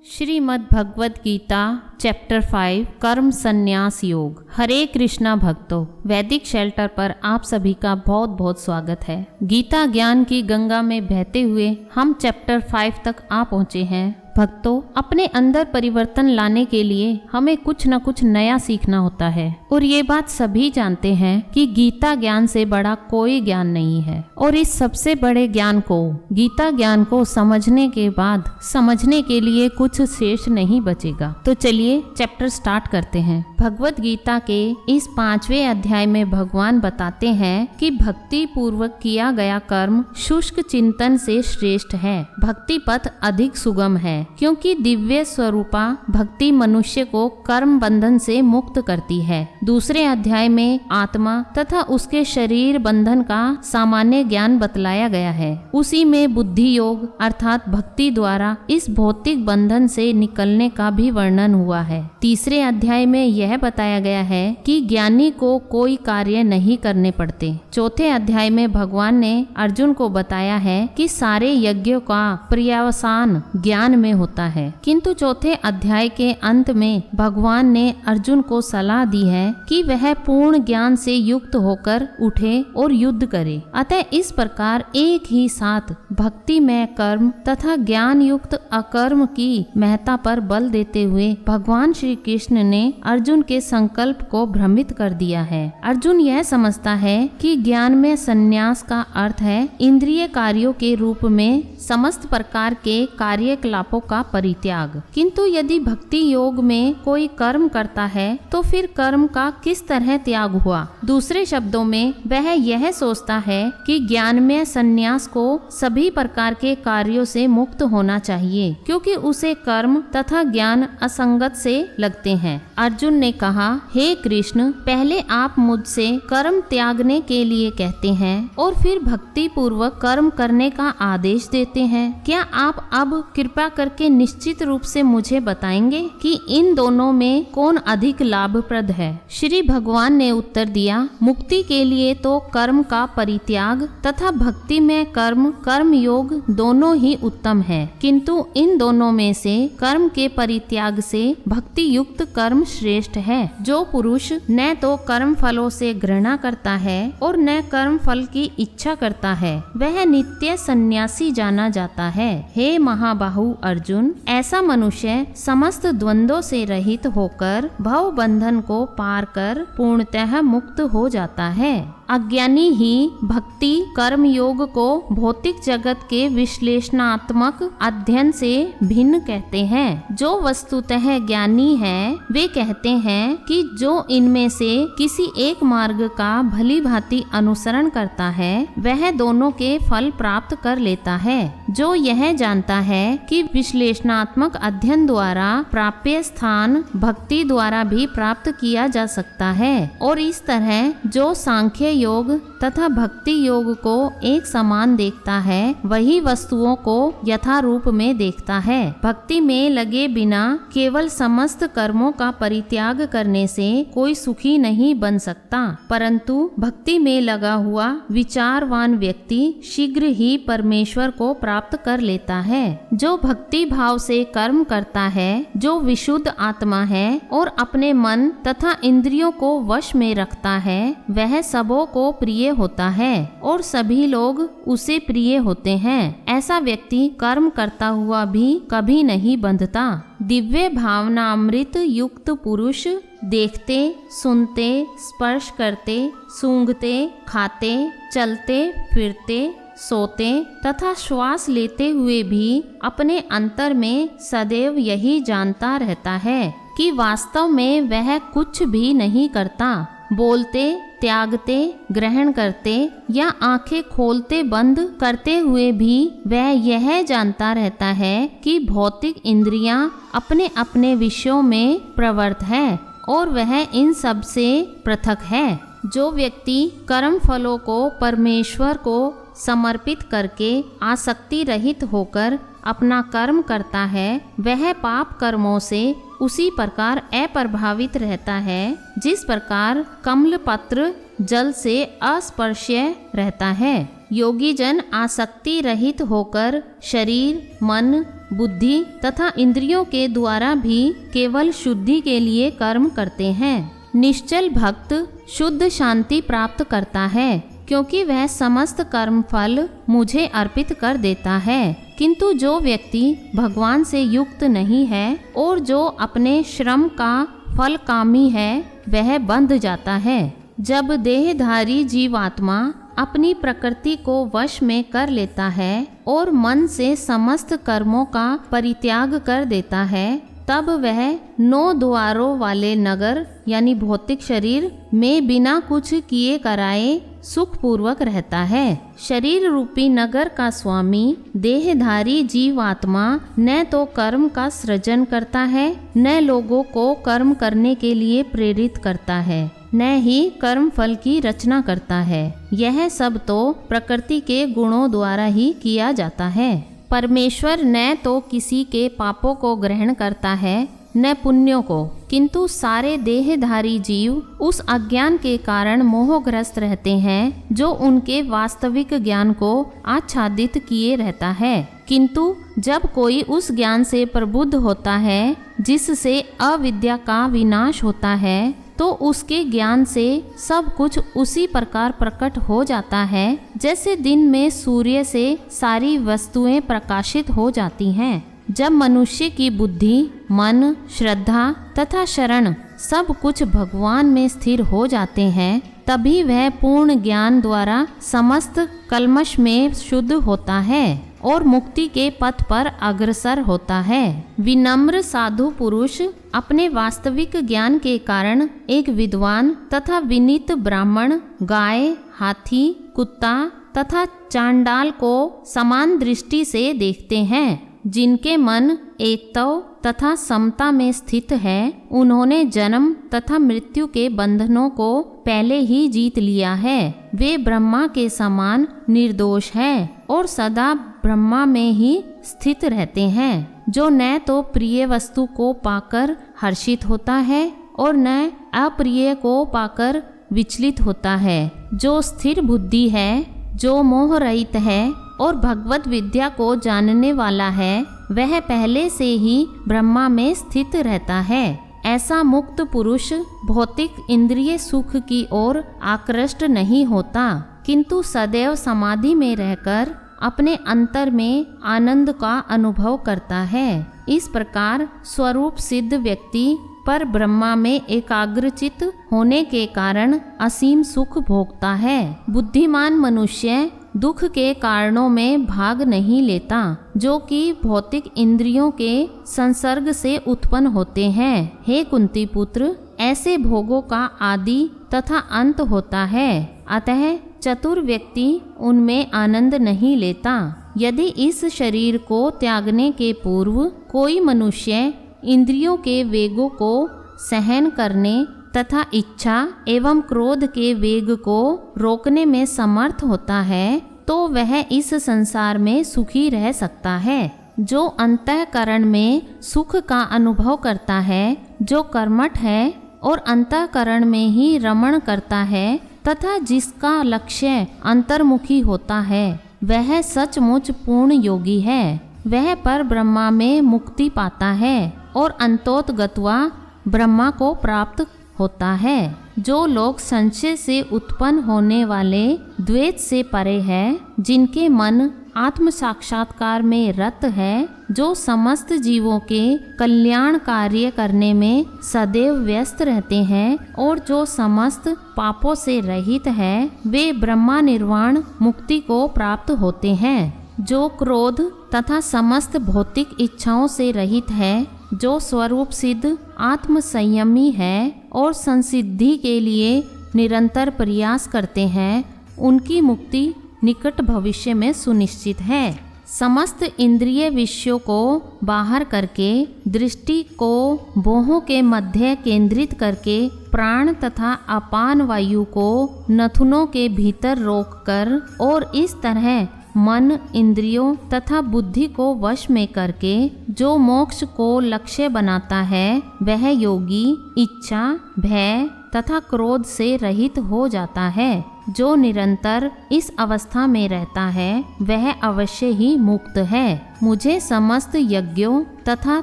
Shrimad Bhagavad Gita chapter 5 कर्म संन्यास योग। हरे कृष्णा भक्तों, वैदिक शेल्टर पर आप सभी का बहुत बहुत स्वागत है। गीता ज्ञान की गंगा में बहते हुए हम चैप्टर 5 तक आ पहुँचे हैं। भक्तों, अपने अंदर परिवर्तन लाने के लिए हमें कुछ न कुछ नया सीखना होता है और ये बात सभी जानते हैं कि गीता ज्ञान से बड़ा कोई ज्ञान नहीं है। और इस सबसे बड़े ज्ञान को, गीता ज्ञान को समझने के बाद समझने के लिए कुछ शेष नहीं बचेगा। तो चलिए चैप्टर स्टार्ट करते हैं। भगवद गीता के इस 5वें अध्याय में भगवान बताते हैं कि भक्ति पूर्वक किया गया कर्म शुष्क चिंतन से श्रेष्ठ है। भक्ति पथ अधिक सुगम है क्योंकि दिव्य स्वरूपा भक्ति मनुष्य को कर्म बंधन से मुक्त करती है। दूसरे अध्याय में आत्मा तथा उसके शरीर बंधन का सामान्य ज्ञान बतलाया गया है। उसी में बुद्धि योग अर्थात भक्ति द्वारा इस भौतिक बंधन से निकलने का भी वर्णन हुआ है। तीसरे अध्याय में यह बताया गया है कि ज्ञानी को कोई कार्य नहीं करने पड़ते। चौथे अध्याय में भगवान ने अर्जुन को बताया है कि सारे यज्ञों का पर्यवसान ज्ञान में होता है, किंतु चौथे अध्याय के अंत में भगवान ने अर्जुन को सलाह दी है कि वह पूर्ण ज्ञान से युक्त होकर उठे और युद्ध करे। अतः इस प्रकार एक ही साथ भक्ति में कर्म तथा ज्ञान युक्त अकर्म की महत्ता पर बल देते हुए भगवान श्री कृष्ण ने अर्जुन के संकल्प को भ्रमित कर दिया है। अर्जुन यह समझता है कि ज्ञान में संन्यास का अर्थ है इंद्रिय कार्यों के रूप में समस्त प्रकार के कार्यकलापों का परित्याग, किंतु यदि भक्ति योग में कोई कर्म करता है तो फिर कर्म का किस तरह त्याग हुआ। दूसरे शब्दों में वह यह सोचता है कि ज्ञान में संन्यास को सभी प्रकार के कार्यों से मुक्त होना चाहिए क्योंकि उसे कर्म तथा ज्ञान असंगत से लगते हैं। अर्जुन ने कहा, हे कृष्ण, पहले आप मुझसे कर्म त्यागने के लिए कहते हैं और फिर भक्ति पूर्वक कर्म करने का आदेश देते हैं। क्या आप अब कृपा करके निश्चित रूप से मुझे बताएंगे कि इन दोनों में कौन अधिक लाभप्रद है? श्री भगवान ने उत्तर दिया, मुक्ति के लिए तो कर्म का परित्याग तथा भक्ति में कर्म योग दोनों ही उत्तम है, किंतु इन दोनों में से कर्म के परित्याग से भक्ति युक्त कर्म श्रेष्ठ है। जो पुरुष न तो कर्म फलों से घृणा करता है और न कर्म फल की इच्छा करता है वह नित्य सन्यासी जाना जाता है। हे महाबाहु अर्जुन, ऐसा मनुष्य समस्त द्वंद्वों से रहित होकर भव बंधन को पार कर पूर्णतः मुक्त हो जाता है। अज्ञानी ही भक्ति कर्म योग को भौतिक जगत के विश्लेषणात्मक अध्ययन से भिन्न कहते हैं। जो वस्तुतः ज्ञानी है वे कहते हैं कि जो इनमें से किसी एक मार्ग का भली भांति अनुसरण करता है वह दोनों के फल प्राप्त कर लेता है। जो यह जानता है कि विश्लेषणात्मक अध्ययन द्वारा प्राप्य स्थान भक्ति द्वारा भी प्राप्त किया जा सकता है और इस तरह जो सांख्य योग तथा भक्ति योग को एक समान देखता है वही वस्तुओं को यथारूप में देखता है। भक्ति में लगे बिना केवल समस्त कर्मों का परित्याग करने से कोई सुखी नहीं बन सकता, परंतु भक्ति में लगा हुआ विचारवान व्यक्ति शीघ्र ही परमेश्वर को प्राप्त कर लेता है। जो भक्ति भाव से कर्म करता है, जो विशुद्ध आत्मा है और अपने मन तथा इंद्रियों को वश में रखता है वह सबों को प्रिय होता है और सभी लोग उसे प्रिय होते हैं। ऐसा व्यक्ति कर्म करता हुआ भी कभी नहीं बंधता। दिव्य भावनामृत युक्त पुरुष देखते, सुनते, स्पर्श करते, सूंघते, खाते, चलते, फिरते, सोते तथा श्वास लेते हुए भी अपने अंतर में सदैव यही जानता रहता है कि वास्तव में वह कुछ भी नहीं करता। बोलते, त्यागते, ग्रहण करते या आंखें खोलते बंद करते हुए भी वह यह जानता रहता है कि भौतिक इंद्रियां अपने अपने विषयों में प्रवृत्त है और वह इन सब से पृथक है। जो व्यक्ति कर्म फलों को परमेश्वर को समर्पित करके आसक्ति रहित होकर अपना कर्म करता है वह पाप कर्मों से उसी प्रकार अप्रभावित रहता है जिस प्रकार कमल पत्र जल से अस्पर्श्य रहता है। योगी जन आसक्ति रहित होकर शरीर, मन, बुद्धि तथा इंद्रियों के द्वारा भी केवल शुद्धि के लिए कर्म करते हैं। निश्चल भक्त शुद्ध शांति प्राप्त करता है, क्योंकि वह समस्त कर्म फल मुझे अर्पित कर देता है। किंतु जो व्यक्ति भगवान से युक्त नहीं है और जो अपने श्रम का फल कामी है, वह बंध जाता है। जब देहधारी जीवात्मा अपनी प्रकृति को वश में कर लेता है और मन से समस्त कर्मों का परित्याग कर देता है, तब वह 9 द्वारों वाले नगर यानी भौतिक शरीर में बिना कुछ किए कराए सुखपूर्वक रहता है। शरीर रूपी नगर का स्वामी देहधारी जीवात्मा न तो कर्म का सृजन करता है, न लोगों को कर्म करने के लिए प्रेरित करता है, न ही कर्म फल की रचना करता है। यह सब तो प्रकृति के गुणों द्वारा ही किया जाता है। परमेश्वर न तो किसी के पापों को ग्रहण करता है न पुण्यों को, किंतु सारे देहधारी जीव उस अज्ञान के कारण मोहग्रस्त रहते हैं जो उनके वास्तविक ज्ञान को आच्छादित किए रहता है। किंतु जब कोई उस ज्ञान से प्रबुद्ध होता है जिससे अविद्या का विनाश होता है, तो उसके ज्ञान से सब कुछ उसी प्रकार प्रकट हो जाता है जैसे दिन में सूर्य से सारी वस्तुएं प्रकाशित हो जाती हैं। जब मनुष्य की बुद्धि, मन, श्रद्धा तथा शरण सब कुछ भगवान में स्थिर हो जाते हैं, तभी वह पूर्ण ज्ञान द्वारा समस्त कल्मश में शुद्ध होता है और मुक्ति के पथ पर अग्रसर होता है। विनम्र साधु पुरुष अपने वास्तविक ज्ञान के कारण एक विद्वान तथा विनीत ब्राह्मण, गाय, हाथी, कुत्ता तथा चांडाल को समान दृष्टि से देखते हैं। जिनके मन एकत्व तथा समता में स्थित है, उन्होंने जन्म तथा मृत्यु के बंधनों को पहले ही जीत लिया है। वे ब्रह्मा के समान निर्दोष हैं और सदा ब्रह्मा में ही स्थित रहते हैं, जो न तो प्रिय वस्तु को पाकर हर्षित होता है और न अप्रिय को पाकर विचलित होता है। जो स्थिर बुद्धि है, जो मोह रहित है और भगवत विद्या को जानने वाला है, वह पहले से ही ब्रह्मा में स्थित रहता है। ऐसा मुक्त पुरुष भौतिक इंद्रिय सुख की ओर आकृष्ट नहीं होता, किंतु सदैव समाधि में रहकर अपने अंतर में आनंद का अनुभव करता है। इस प्रकार स्वरूप सिद्ध व्यक्ति पर ब्रह्मा में एकाग्रचित होने के कारण असीम सुख भोगता है। बुद्धिमान मनुष्य दुख के कारणों में भाग नहीं लेता, जो कि भौतिक इंद्रियों के संसर्ग से उत्पन्न होते हैं। हे कुंती पुत्र, ऐसे भोगों का आदि तथा अंत होता है, अतः चतुर व्यक्ति उनमें आनंद नहीं लेता। यदि इस शरीर को त्यागने के पूर्व कोई मनुष्य इंद्रियों के वेगों को सहन करने तथा इच्छा एवं क्रोध के वेग को रोकने में समर्थ होता है, तो वह इस संसार में सुखी रह सकता है। जो अंतःकरण में सुख का अनुभव करता है, जो कर्मठ है और अंतःकरण में ही रमण करता है तथा जिसका लक्ष्य अंतर्मुखी होता है, वह सचमुच पूर्ण योगी है। वह पर ब्रह्मा में मुक्ति पाता है और अंतोतगत्वा ब्रह्मा को प्राप्त होता है। जो लोग संशय से उत्पन्न होने वाले द्वैत से परे है, जिनके मन आत्म साक्षात्कार में रत है, जो समस्त जीवों के कल्याण कार्य करने में सदैव व्यस्त रहते हैं और जो समस्त पापों से रहित है, वे ब्रह्मा निर्वाण मुक्ति को प्राप्त होते हैं। जो क्रोध तथा समस्त भौतिक इच्छाओं से रहित है, जो स्वरूप सिद्ध आत्म संयमी है और संसिद्धि के लिए निरंतर प्रयास करते हैं, उनकी मुक्ति निकट भविष्य में सुनिश्चित है। समस्त इंद्रिय विषयों को बाहर करके दृष्टि को भौहों के मध्य केंद्रित करके प्राण तथा अपान वायु को नथुनों के भीतर रोककर और इस तरह मन, इंद्रियों तथा बुद्धि को वश में करके जो मोक्ष को लक्ष्य बनाता है, वह योगी इच्छा, भय तथा क्रोध से रहित हो जाता है। जो निरंतर इस अवस्था में रहता है वह अवश्य ही मुक्त है। मुझे समस्त यज्ञों तथा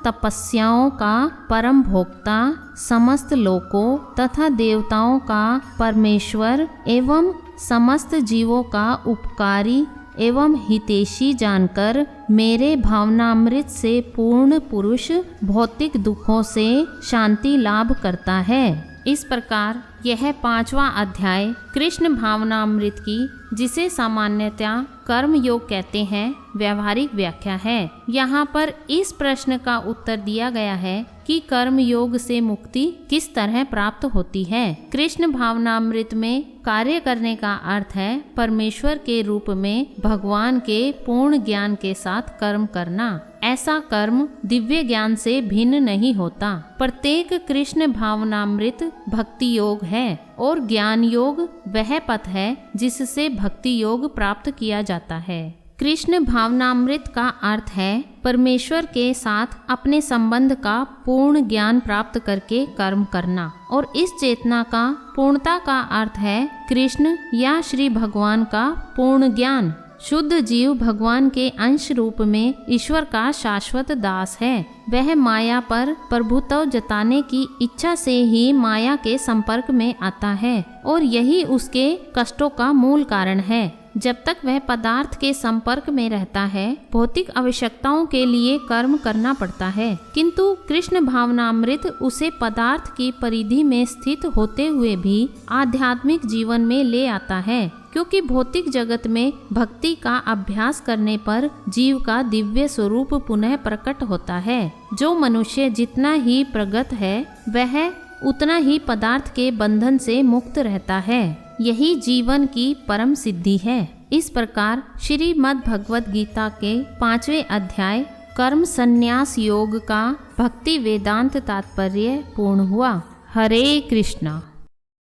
तपस्याओं का परम भोक्ता, समस्त लोकों तथा देवताओं का परमेश्वर एवं समस्त जीवों का उपकारी एवं हितैषी जानकर मेरे भावनामृत से पूर्ण पुरुष भौतिक दुखों से शांति लाभ करता है। इस प्रकार यह 5वां अध्याय कृष्ण भावनामृत की, जिसे सामान्यतः कर्म योग कहते हैं, व्यावहारिक व्याख्या है। यहाँ पर इस प्रश्न का उत्तर दिया गया है कि कर्म योग से मुक्ति किस तरह प्राप्त होती है। कृष्ण भावनामृत में कार्य करने का अर्थ है परमेश्वर के रूप में भगवान के पूर्ण ज्ञान के साथ कर्म करना। ऐसा कर्म दिव्य ज्ञान से भिन्न नहीं होता। प्रत्येक कृष्ण भावनामृत भक्ति योग है और ज्ञान योग वह पथ है जिससे भक्ति योग प्राप्त किया जाता है। कृष्ण भावनामृत का अर्थ है परमेश्वर के साथ अपने संबंध का पूर्ण ज्ञान प्राप्त करके कर्म करना, और इस चेतना का पूर्णता का अर्थ है कृष्ण या श्री भगवान का पूर्ण ज्ञान। शुद्ध जीव भगवान के अंश रूप में ईश्वर का शाश्वत दास है। वह माया पर प्रभुत्व जताने की इच्छा से ही माया के संपर्क में आता है और यही उसके कष्टों का मूल कारण है। जब तक वह पदार्थ के संपर्क में रहता है, भौतिक आवश्यकताओं के लिए कर्म करना पड़ता है, किंतु कृष्ण भावनामृत उसे पदार्थ की परिधि में स्थित होते हुए भी आध्यात्मिक जीवन में ले आता है, क्योंकि भौतिक जगत में भक्ति का अभ्यास करने पर जीव का दिव्य स्वरूप पुनः प्रकट होता है। जो मनुष्य जितना ही प्रगत है वह उतना ही पदार्थ के बंधन से मुक्त रहता है। यही जीवन की परम सिद्धि है। इस प्रकार श्रीमद् भगवद गीता के 5वें अध्याय कर्म संन्यास योग का भक्ति वेदांत तात्पर्य पूर्ण हुआ। हरे कृष्णा।